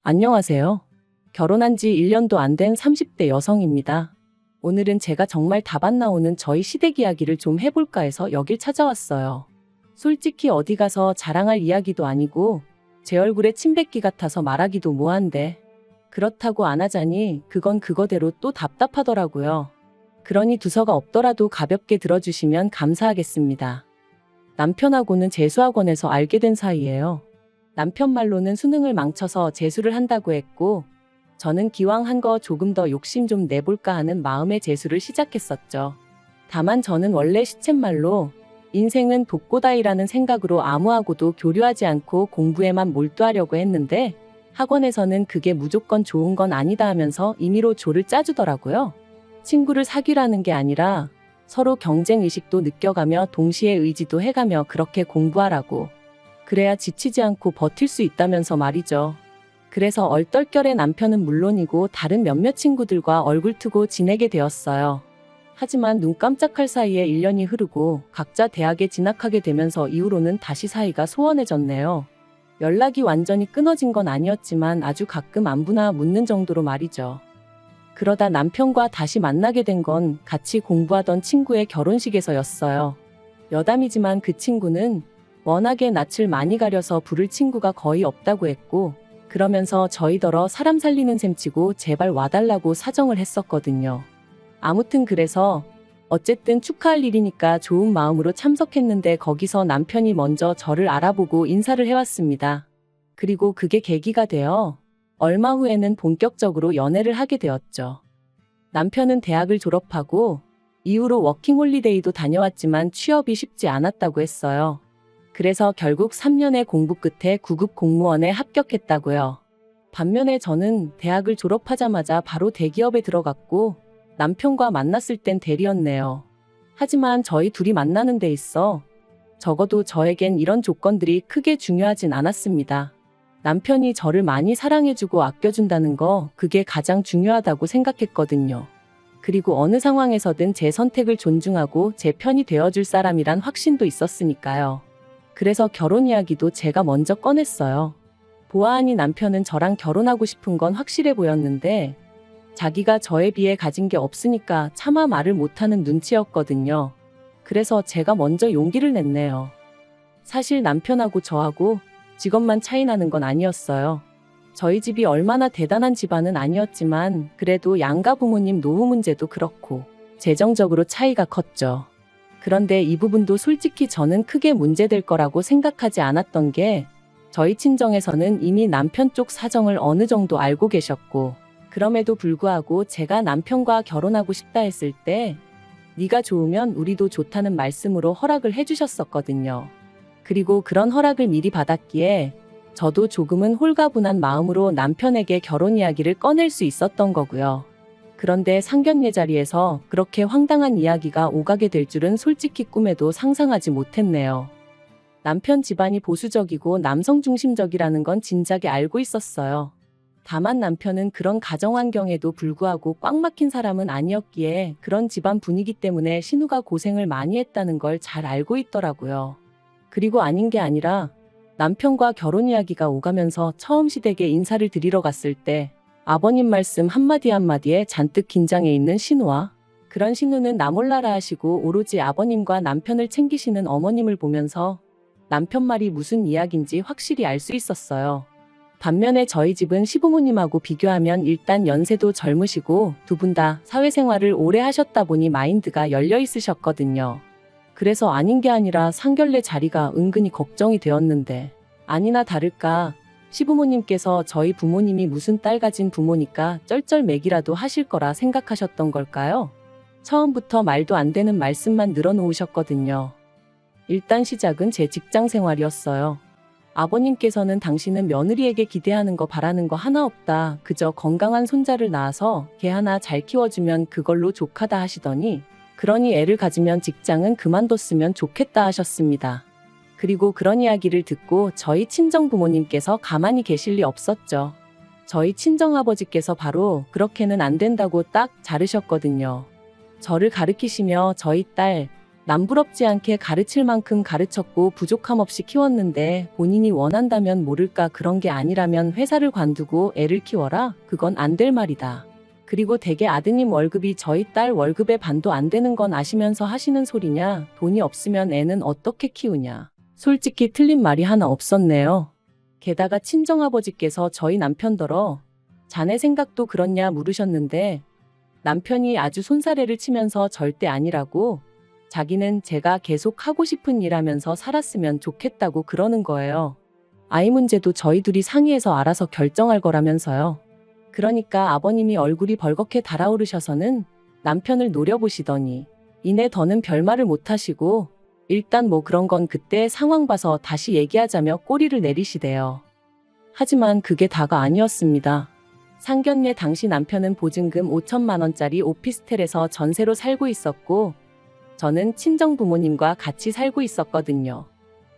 안녕하세요. 결혼한 지 1년도 안 된 30대 여성입니다. 오늘은 제가 정말 답 안 나오는 저희 시댁 이야기를 좀 해볼까 해서 여길 찾아왔어요. 솔직히 어디 가서 자랑할 이야기도 아니고 제 얼굴에 침 뱉기 같아서 말하기도 뭐한데 그렇다고 안 하자니 그건 그거대로 또 답답하더라고요. 그러니 두서가 없더라도 가볍게 들어주시면 감사하겠습니다. 남편하고는 재수학원에서 알게 된 사이예요. 남편 말로는 수능을 망쳐서 재수를 한다고 했고 저는 기왕 한 거 조금 더 욕심 좀 내볼까 하는 마음에 재수를 시작했었죠. 다만 저는 원래 시쳇말로 인생은 독고다이라는 생각으로 아무하고도 교류하지 않고 공부에만 몰두하려고 했는데 학원에서는 그게 무조건 좋은 건 아니다 하면서 임의로 조를 짜주더라고요. 친구를 사귀라는 게 아니라 서로 경쟁 의식도 느껴가며 동시에 의지도 해가며 그렇게 공부하라고. 그래야 지치지 않고 버틸 수 있다면서 말이죠. 그래서 얼떨결에 남편은 물론이고 다른 몇몇 친구들과 얼굴 트고 지내게 되었어요. 하지만 눈 깜짝할 사이에 1년이 흐르고 각자 대학에 진학하게 되면서 이후로는 다시 사이가 소원해졌네요. 연락이 완전히 끊어진 건 아니었지만 아주 가끔 안부나 묻는 정도로 말이죠. 그러다 남편과 다시 만나게 된 건 같이 공부하던 친구의 결혼식에서였어요. 여담이지만 그 친구는 워낙에 낯을 많이 가려서 부를 친구가 거의 없다고 했고 그러면서 저희더러 사람 살리는 셈치고 제발 와달라고 사정을 했었거든요. 아무튼 그래서 어쨌든 축하할 일이니까 좋은 마음으로 참석했는데 거기서 남편이 먼저 저를 알아보고 인사를 해왔습니다. 그리고 그게 계기가 되어 얼마 후에는 본격적으로 연애를 하게 되었죠. 남편은 대학을 졸업하고 이후로 워킹홀리데이도 다녀왔지만 취업이 쉽지 않았다고 했어요. 그래서 결국 3년의 공부 끝에 9급 공무원에 합격했다고요. 반면에 저는 대학을 졸업하자마자 바로 대기업에 들어갔고 남편과 만났을 땐 대리였네요. 하지만 저희 둘이 만나는 데 있어 적어도 저에겐 이런 조건들이 크게 중요하진 않았습니다. 남편이 저를 많이 사랑해주고 아껴준다는 거 그게 가장 중요하다고 생각했거든요. 그리고 어느 상황에서든 제 선택을 존중하고 제 편이 되어줄 사람이란 확신도 있었으니까요. 그래서 결혼 이야기도 제가 먼저 꺼냈어요. 보아하니 남편은 저랑 결혼하고 싶은 건 확실해 보였는데 자기가 저에 비해 가진 게 없으니까 차마 말을 못하는 눈치였거든요. 그래서 제가 먼저 용기를 냈네요. 사실 남편하고 저하고 직업만 차이 나는 건 아니었어요. 저희 집이 얼마나 대단한 집안은 아니었지만 그래도 양가 부모님 노후 문제도 그렇고 재정적으로 차이가 컸죠. 그런데 이 부분도 솔직히 저는 크게 문제될 거라고 생각하지 않았던 게 저희 친정에서는 이미 남편 쪽 사정을 어느 정도 알고 계셨고 그럼에도 불구하고 제가 남편과 결혼하고 싶다 했을 때 네가 좋으면 우리도 좋다는 말씀으로 허락을 해주셨었거든요. 그리고 그런 허락을 미리 받았기에 저도 조금은 홀가분한 마음으로 남편에게 결혼 이야기를 꺼낼 수 있었던 거고요. 그런데 상견례 자리에서 그렇게 황당한 이야기가 오가게 될 줄은 솔직히 꿈에도 상상하지 못했네요. 남편 집안이 보수적이고 남성 중심적이라는 건 진작에 알고 있었어요. 다만 남편은 그런 가정 환경에도 불구하고 꽉 막힌 사람은 아니었기에 그런 집안 분위기 때문에 신우가 고생을 많이 했다는 걸 잘 알고 있더라고요. 그리고 아닌 게 아니라 남편과 결혼 이야기가 오가면서 처음 시댁에 인사를 드리러 갔을 때 아버님 말씀 한마디 한마디에 잔뜩 긴장해 있는 신우와 그런 신우는 나 몰라라 하시고 오로지 아버님과 남편을 챙기시는 어머님을 보면서 남편 말이 무슨 이야기인지 확실히 알 수 있었어요. 반면에 저희 집은 시부모님하고 비교하면 일단 연세도 젊으시고 두 분 다 사회생활을 오래 하셨다 보니 마인드가 열려 있으셨거든요. 그래서 아닌 게 아니라 상견례 자리가 은근히 걱정이 되었는데 아니나 다를까 시부모님께서 저희 부모님이 무슨 딸 가진 부모니까 쩔쩔매기라도 하실 거라 생각하셨던 걸까요? 처음부터 말도 안 되는 말씀만 늘어놓으셨거든요. 일단 시작은 제 직장 생활이었어요. 아버님께서는 당신은 며느리에게 기대하는 거 바라는 거 하나 없다. 그저 건강한 손자를 낳아서 걔 하나 잘 키워주면 그걸로 족하다 하시더니 그러니 애를 가지면 직장은 그만뒀으면 좋겠다 하셨습니다. 그리고 그런 이야기를 듣고 저희 친정 부모님께서 가만히 계실 리 없었죠. 저희 친정아버지께서 바로 그렇게는 안 된다고 딱 자르셨거든요. 저를 가르키시며 저희 딸, 남부럽지 않게 가르칠 만큼 가르쳤고 부족함 없이 키웠는데 본인이 원한다면 모를까 그런 게 아니라면 회사를 관두고 애를 키워라? 그건 안 될 말이다. 그리고 대개 아드님 월급이 저희 딸 월급의 반도 안 되는 건 아시면서 하시는 소리냐? 돈이 없으면 애는 어떻게 키우냐? 솔직히 틀린 말이 하나 없었네요. 게다가 친정아버지께서 저희 남편더러 자네 생각도 그렇냐 물으셨는데 남편이 아주 손사래를 치면서 절대 아니라고 자기는 제가 계속 하고 싶은 일 하면서 살았으면 좋겠다고 그러는 거예요. 아이 문제도 저희 둘이 상의해서 알아서 결정할 거라면서요. 그러니까 아버님이 얼굴이 벌겋게 달아오르셔서는 남편을 노려보시더니 이내 더는 별말을 못하시고 일단 뭐 그런 건 그때 상황 봐서 다시 얘기하자며 꼬리를 내리시대요. 하지만 그게 다가 아니었습니다. 상견례 당시 남편은 보증금 5천만 원짜리 오피스텔에서 전세로 살고 있었고 저는 친정부모님과 같이 살고 있었거든요.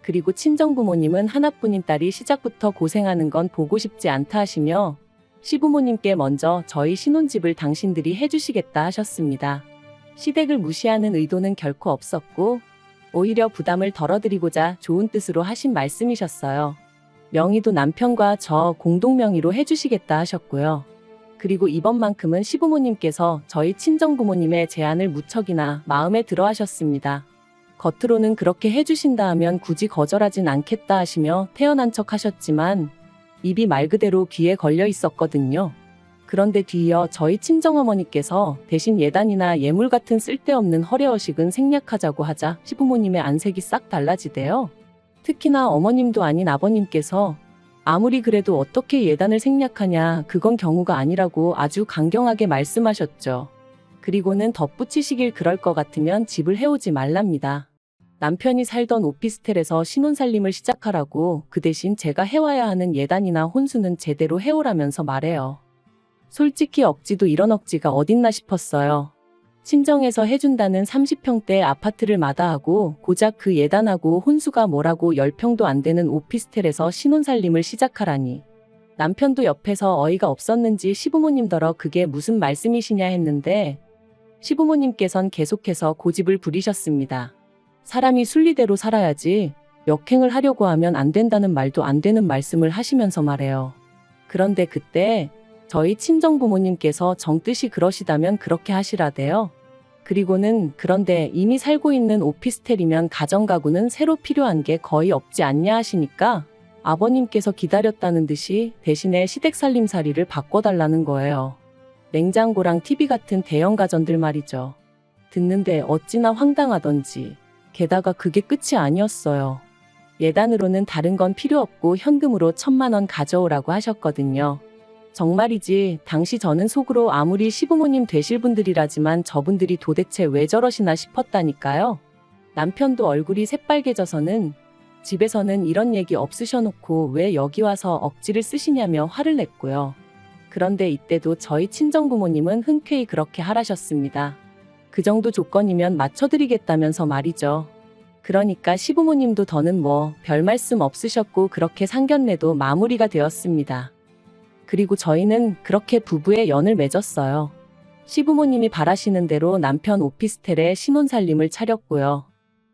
그리고 친정부모님은 하나뿐인 딸이 시작부터 고생하는 건 보고 싶지 않다 하시며 시부모님께 먼저 저희 신혼집을 당신들이 해주시겠다 하셨습니다. 시댁을 무시하는 의도는 결코 없었고 오히려 부담을 덜어드리고자 좋은 뜻으로 하신 말씀이셨어요. 명의도 남편과 저 공동명의로 해주시겠다 하셨고요. 그리고 이번만큼은 시부모님께서 저희 친정부모님의 제안을 무척이나 마음에 들어 하셨습니다. 겉으로는 그렇게 해주신다 하면 굳이 거절하진 않겠다 하시며 태연한 척 하셨지만 입이 말 그대로 귀에 걸려 있었거든요. 그런데 뒤이어 저희 친정어머니께서 대신 예단이나 예물 같은 쓸데없는 허례허식은 생략하자고 하자 시부모님의 안색이 싹 달라지대요. 특히나 어머님도 아닌 아버님께서 아무리 그래도 어떻게 예단을 생략하냐, 그건 경우가 아니라고 아주 강경하게 말씀하셨죠. 그리고는 덧붙이시길 그럴 것 같으면 집을 해오지 말랍니다. 남편이 살던 오피스텔에서 신혼살림을 시작하라고 그 대신 제가 해와야 하는 예단이나 혼수는 제대로 해오라면서 말해요. 솔직히 억지도 이런 억지가 어딨나 싶었어요. 친정에서 해준다는 30평대 아파트를 마다하고 고작 그 예단하고 혼수가 뭐라고 10평도 안 되는 오피스텔에서 신혼살림을 시작하라니. 남편도 옆에서 어이가 없었는지 시부모님더러 그게 무슨 말씀이시냐 했는데 시부모님께선 계속해서 고집을 부리셨습니다. 사람이 순리대로 살아야지 역행을 하려고 하면 안 된다는 말도 안 되는 말씀을 하시면서 말해요. 그런데 그때 저희 친정부모님께서 정뜻이 그러시다면 그렇게 하시라대요. 그리고는 그런데 이미 살고 있는 오피스텔이면 가정가구는 새로 필요한 게 거의 없지 않냐 하시니까 아버님께서 기다렸다는 듯이 대신에 시댁살림살이를 바꿔달라는 거예요. 냉장고랑 TV 같은 대형 가전들 말이죠. 듣는데 어찌나 황당하던지. 게다가 그게 끝이 아니었어요. 예단으로는 다른 건 필요 없고 현금으로 1,000만 원 가져오라고 하셨거든요. 정말이지 당시 저는 속으로 아무리 시부모님 되실 분들이라지만 저분들이 도대체 왜 저러시나 싶었다니까요. 남편도 얼굴이 새빨개져서는 집에서는 이런 얘기 없으셔놓고 왜 여기 와서 억지를 쓰시냐며 화를 냈고요. 그런데 이때도 저희 친정부모님은 흔쾌히 그렇게 하라셨습니다. 그 정도 조건이면 맞춰드리겠다면서 말이죠. 그러니까 시부모님도 더는 뭐 별 말씀 없으셨고 그렇게 상견례도 마무리가 되었습니다. 그리고 저희는 그렇게 부부의 연을 맺었어요. 시부모님이 바라시는 대로 남편 오피스텔에 신혼살림을 차렸고요.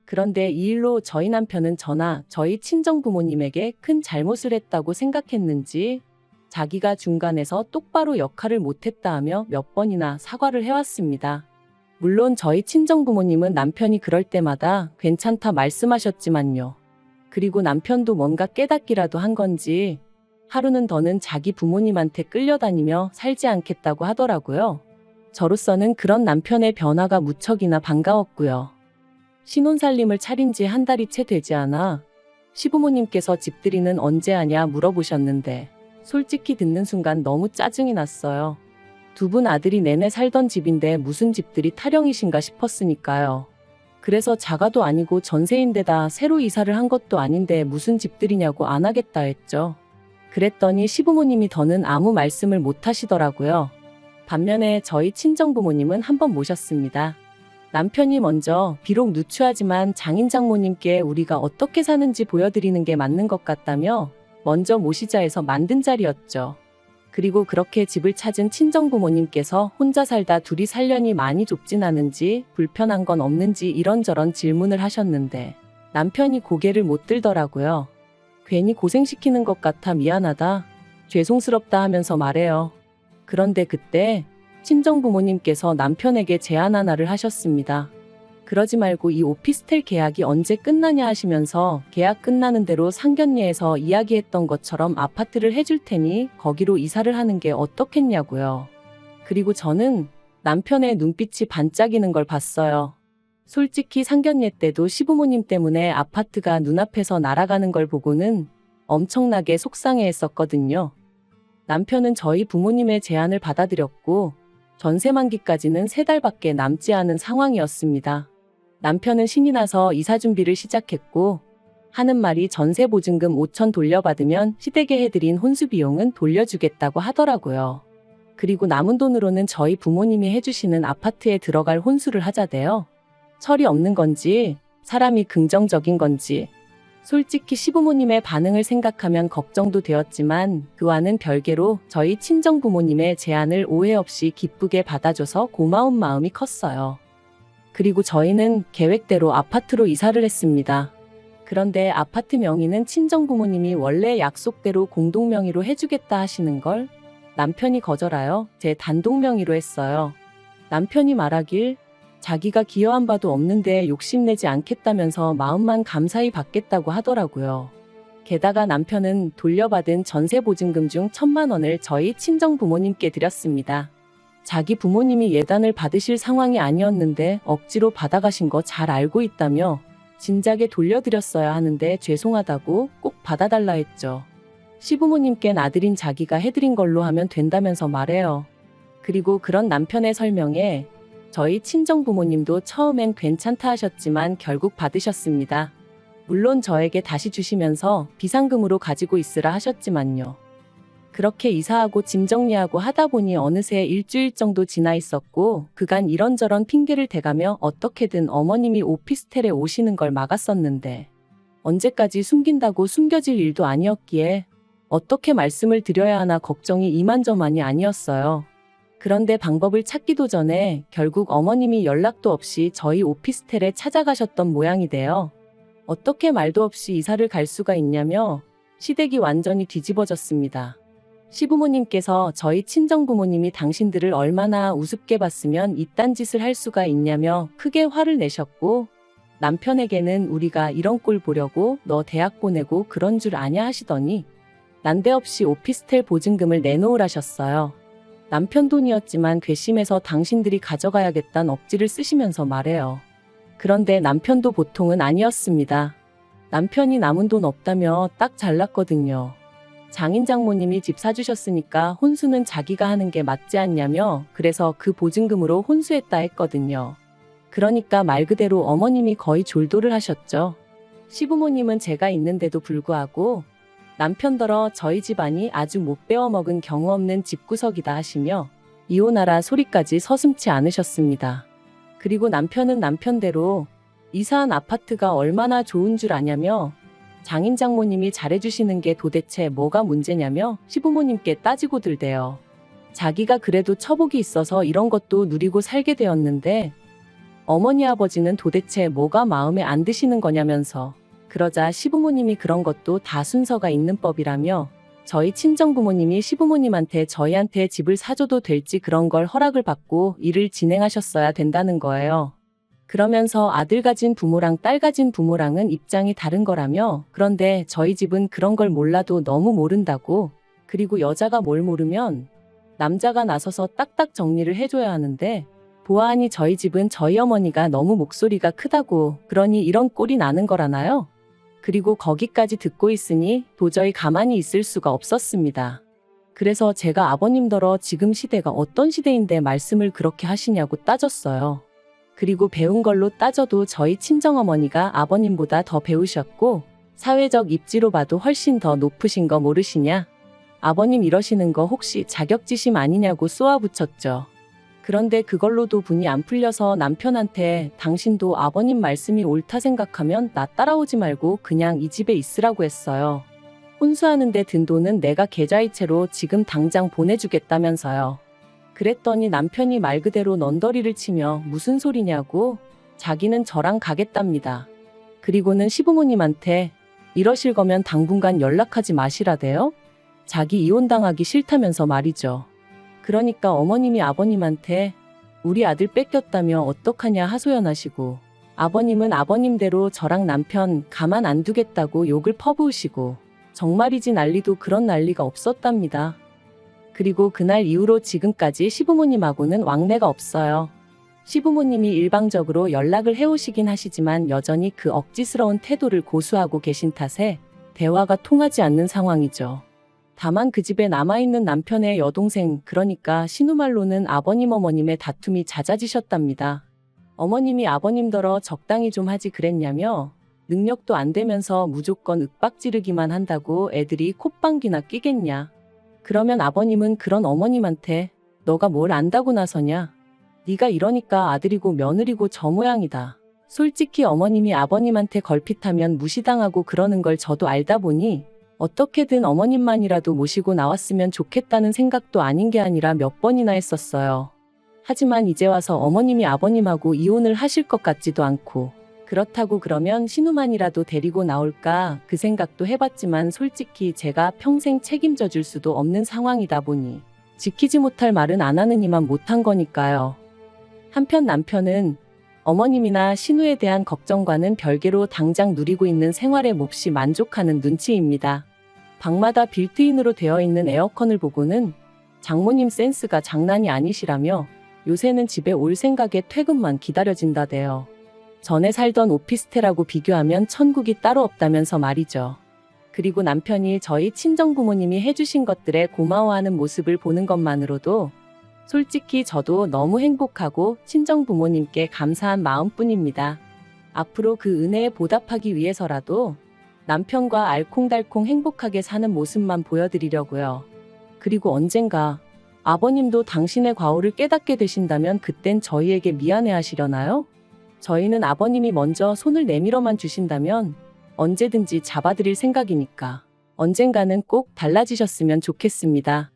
그런데 이 일로 저희 남편은 저나 저희 친정부모님에게 큰 잘못을 했다고 생각했는지 자기가 중간에서 똑바로 역할을 못했다 하며 몇 번이나 사과를 해왔습니다. 물론 저희 친정부모님은 남편이 그럴 때마다 괜찮다 말씀하셨지만요. 그리고 남편도 뭔가 깨닫기라도 한 건지 하루는 더는 자기 부모님한테 끌려다니며 살지 않겠다고 하더라고요. 저로서는 그런 남편의 변화가 무척이나 반가웠고요. 신혼살림을 차린 지 한 달이 채 되지 않아 시부모님께서 집들이는 언제 하냐 물어보셨는데 솔직히 듣는 순간 너무 짜증이 났어요. 두 분 아들이 내내 살던 집인데 무슨 집들이 타령이신가 싶었으니까요. 그래서 자가도 아니고 전세인데다 새로 이사를 한 것도 아닌데 무슨 집들이냐고 안 하겠다 했죠. 그랬더니 시부모님이 더는 아무 말씀을 못 하시더라고요. 반면에 저희 친정부모님은 한번 모셨습니다. 남편이 먼저 비록 누추하지만 장인 장모님께 우리가 어떻게 사는지 보여드리는 게 맞는 것 같다며 먼저 모시자 해서 만든 자리였죠. 그리고 그렇게 집을 찾은 친정부모님께서 혼자 살다 둘이 살려니 많이 좁진 않은지 불편한 건 없는지 이런저런 질문을 하셨는데 남편이 고개를 못 들더라고요. 괜히 고생시키는 것 같아 미안하다, 죄송스럽다 하면서 말해요. 그런데 그때 친정부모님께서 남편에게 제안 하나를 하셨습니다. 그러지 말고 이 오피스텔 계약이 언제 끝나냐 하시면서 계약 끝나는 대로 상견례에서 이야기했던 것처럼 아파트를 해줄 테니 거기로 이사를 하는 게 어떻겠냐고요. 그리고 저는 남편의 눈빛이 반짝이는 걸 봤어요. 솔직히 상견례 때도 시부모님 때문에 아파트가 눈앞에서 날아가는 걸 보고는 엄청나게 속상해했었거든요. 남편은 저희 부모님의 제안을 받아들였고 전세 만기까지는 3달밖에 남지 않은 상황이었습니다. 남편은 신이 나서 이사 준비를 시작했고 하는 말이 전세 보증금 5천 돌려받으면 시댁에 해드린 혼수 비용은 돌려주겠다고 하더라고요. 그리고 남은 돈으로는 저희 부모님이 해주시는 아파트에 들어갈 혼수를 하자대요. 철이 없는 건지 사람이 긍정적인 건지 솔직히 시부모님의 반응을 생각하면 걱정도 되었지만 그와는 별개로 저희 친정부모님의 제안을 오해 없이 기쁘게 받아줘서 고마운 마음이 컸어요. 그리고 저희는 계획대로 아파트로 이사를 했습니다. 그런데 아파트 명의는 친정부모님이 원래 약속대로 공동명의로 해주겠다 하시는 걸 남편이 거절하여 제 단독명의로 했어요. 남편이 말하길 자기가 기여한 바도 없는데 욕심내지 않겠다면서 마음만 감사히 받겠다고 하더라고요. 게다가 남편은 돌려받은 전세 보증금 중 1,000만 원을 저희 친정부모님께 드렸습니다. 자기 부모님이 예단을 받으실 상황이 아니었는데 억지로 받아가신 거 잘 알고 있다며 진작에 돌려드렸어야 하는데 죄송하다고 꼭 받아달라 했죠. 시부모님께는 아들인 자기가 해드린 걸로 하면 된다면서 말해요. 그리고 그런 남편의 설명에 저희 친정부모님도 처음엔 괜찮다 하셨지만 결국 받으셨습니다. 물론 저에게 다시 주시면서 비상금으로 가지고 있으라 하셨지만요. 그렇게 이사하고 짐 정리하고 하다 보니 어느새 일주일 정도 지나 있었고 그간 이런저런 핑계를 대가며 어떻게든 어머님이 오피스텔에 오시는 걸 막았었는데 언제까지 숨긴다고 숨겨질 일도 아니었기에 어떻게 말씀을 드려야 하나 걱정이 이만저만이 아니었어요. 그런데 방법을 찾기도 전에 결국 어머님이 연락도 없이 저희 오피스텔에 찾아가셨던 모양이 돼요. 어떻게 말도 없이 이사를 갈 수가 있냐며 시댁이 완전히 뒤집어졌습니다. 시부모님께서 저희 친정부모님이 당신들을 얼마나 우습게 봤으면 이딴 짓을 할 수가 있냐며 크게 화를 내셨고 남편에게는 우리가 이런 꼴 보려고 너 대학 보내고 그런 줄 아냐 하시더니 난데없이 오피스텔 보증금을 내놓으라셨어요. 남편 돈이었지만 괘씸해서 당신들이 가져가야겠다는 억지를 쓰시면서 말해요. 그런데 남편도 보통은 아니었습니다. 남편이 남은 돈 없다며 딱 잘났거든요. 장인 장모님이 집 사주셨으니까 혼수는 자기가 하는 게 맞지 않냐며 그래서 그 보증금으로 혼수했다 했거든요. 그러니까 말 그대로 어머님이 거의 졸도를 하셨죠. 시부모님은 제가 있는데도 불구하고 남편더러 저희 집안이 아주 못 배워먹은 경우 없는 집구석이다 하시며 이혼하라 소리까지 서슴지 않으셨습니다. 그리고 남편은 남편대로 이사한 아파트가 얼마나 좋은 줄 아냐며 장인 장모님이 잘해주시는 게 도대체 뭐가 문제냐며 시부모님께 따지고 들대요. 자기가 그래도 처복이 있어서 이런 것도 누리고 살게 되었는데 어머니 아버지는 도대체 뭐가 마음에 안 드시는 거냐면서 그러자 시부모님이 그런 것도 다 순서가 있는 법이라며 저희 친정부모님이 시부모님한테 저희한테 집을 사줘도 될지 그런 걸 허락을 받고 일을 진행하셨어야 된다는 거예요. 그러면서 아들 가진 부모랑 딸 가진 부모랑은 입장이 다른 거라며 그런데 저희 집은 그런 걸 몰라도 너무 모른다고 그리고 여자가 뭘 모르면 남자가 나서서 딱딱 정리를 해줘야 하는데 보아하니 저희 집은 저희 어머니가 너무 목소리가 크다고 그러니 이런 꼴이 나는 거라나요? 그리고 거기까지 듣고 있으니 도저히 가만히 있을 수가 없었습니다. 그래서 제가 아버님더러 지금 시대가 어떤 시대인데 말씀을 그렇게 하시냐고 따졌어요. 그리고 배운 걸로 따져도 저희 친정어머니가 아버님보다 더 배우셨고 사회적 입지로 봐도 훨씬 더 높으신 거 모르시냐? 아버님 이러시는 거 혹시 자격지심 아니냐고 쏘아붙였죠. 그런데 그걸로도 분이 안 풀려서 남편한테 당신도 아버님 말씀이 옳다 생각하면 나 따라오지 말고 그냥 이 집에 있으라고 했어요. 혼수하는데 든 돈은 내가 계좌이체로 지금 당장 보내주겠다면서요. 그랬더니 남편이 말 그대로 넌더리를 치며 무슨 소리냐고 자기는 저랑 가겠답니다. 그리고는 시부모님한테 이러실 거면 당분간 연락하지 마시라대요. 자기 이혼당하기 싫다면서 말이죠. 그러니까 어머님이 아버님한테 우리 아들 뺏겼다며 어떡하냐 하소연하시고 아버님은 아버님대로 저랑 남편 가만 안 두겠다고 욕을 퍼부으시고 정말이지 난리도 그런 난리가 없었답니다. 그리고 그날 이후로 지금까지 시부모님하고는 왕래가 없어요. 시부모님이 일방적으로 연락을 해오시긴 하시지만 여전히 그 억지스러운 태도를 고수하고 계신 탓에 대화가 통하지 않는 상황이죠. 다만 그 집에 남아있는 남편의 여동생, 그러니까 신우말로는 아버님 어머님의 다툼이 잦아지셨답니다. 어머님이 아버님더러 적당히 좀 하지 그랬냐며 능력도 안 되면서 무조건 윽박지르기만 한다고 애들이 콧방귀나 끼겠냐. 그러면 아버님은 그런 어머님한테 너가 뭘 안다고 나서냐. 네가 이러니까 아들이고 며느리고 저 모양이다. 솔직히 어머님이 아버님한테 걸핏하면 무시당하고 그러는 걸 저도 알다 보니 어떻게든 어머님만이라도 모시고 나왔으면 좋겠다는 생각도 아닌 게 아니라 몇 번이나 했었어요. 하지만 이제 와서 어머님이 아버님하고 이혼을 하실 것 같지도 않고 그렇다고 그러면 신우만이라도 데리고 나올까 그 생각도 해봤지만 솔직히 제가 평생 책임져 줄 수도 없는 상황이다 보니 지키지 못할 말은 안 하느니만 못한 거니까요. 한편 남편은 어머님이나 신우에 대한 걱정과는 별개로 당장 누리고 있는 생활에 몹시 만족하는 눈치입니다. 방마다 빌트인으로 되어 있는 에어컨을 보고는 장모님 센스가 장난이 아니시라며 요새는 집에 올 생각에 퇴근만 기다려진다대요. 전에 살던 오피스텔하고 비교하면 천국이 따로 없다면서 말이죠. 그리고 남편이 저희 친정부모님이 해주신 것들에 고마워하는 모습을 보는 것만으로도 솔직히 저도 너무 행복하고 친정부모님께 감사한 마음뿐입니다. 앞으로 그 은혜에 보답하기 위해서라도 남편과 알콩달콩 행복하게 사는 모습만 보여드리려고요. 그리고 언젠가 아버님도 당신의 과오를 깨닫게 되신다면 그땐 저희에게 미안해하시려나요? 저희는 아버님이 먼저 손을 내밀어만 주신다면 언제든지 잡아드릴 생각이니까 언젠가는 꼭 달라지셨으면 좋겠습니다.